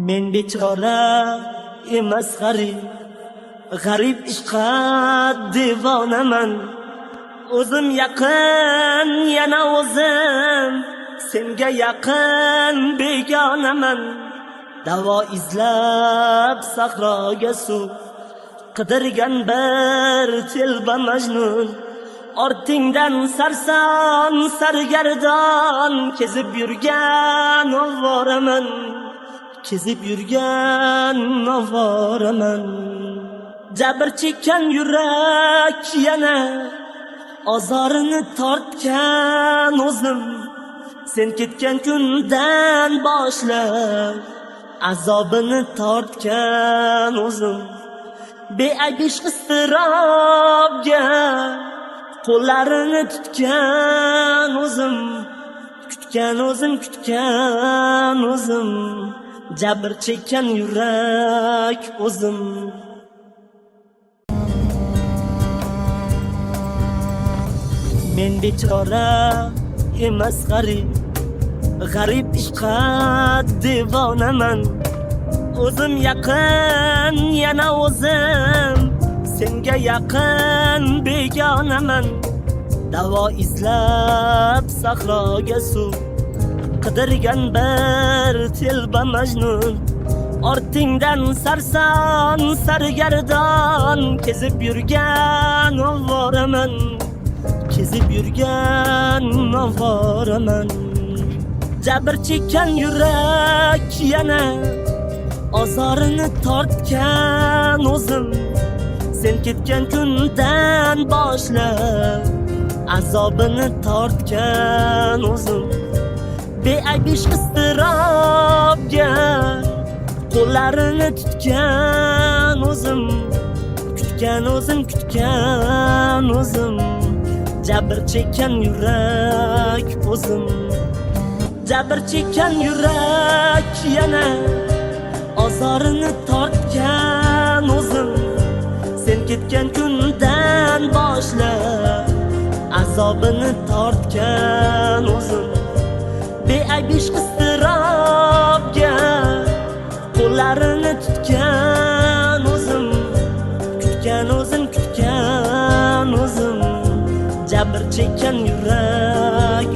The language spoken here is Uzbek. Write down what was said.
Men bechora emas g'arib ishqa devonaman. O'zim yaqin, yana o'zim senga yaqin begonaman. Davo izlab sahroga suv qidirgan bir telba majnun. Ortingdan sarson sargardon kezib yurgan ovoraman. Jabr chekkan yurak yana ozorini tortgan o'zim. Sen ketgan kundan boshlab azobini tortgan o'zim. Beayb ishq iztirobga qo'llarini tutgan o'zim. Kutgan o'zim. Jabr chekkan yurak o'zim. Men bechora emas g'arib ishqa devonaman. O'zim yaqin, yana o'zim senga yaqin begonaman. Davo izlab sahroga suv qidirgan bir telba majnun. Ortingdan sarson sargardon kezib yurgan ovoraman. Jabr chekkan yurak yana ozorini tortgan o'zim. Sen ketgan kundan boshlab azobini tortgan o'zim. Beayb ishq iztirobga qo'llarini tutgan o'zim. Kutgan o'zim. Jabr chekkan yurak o'zim. Jabr chekkan yurak yana ozorini tortgan o'zim. Sen ketgan kundan boshlab azobini tortgan o'zim. Beayb ishq iztirobga qo'llarini tutgan o'zim. Kutgan o'zim. Jabr chekkan yurak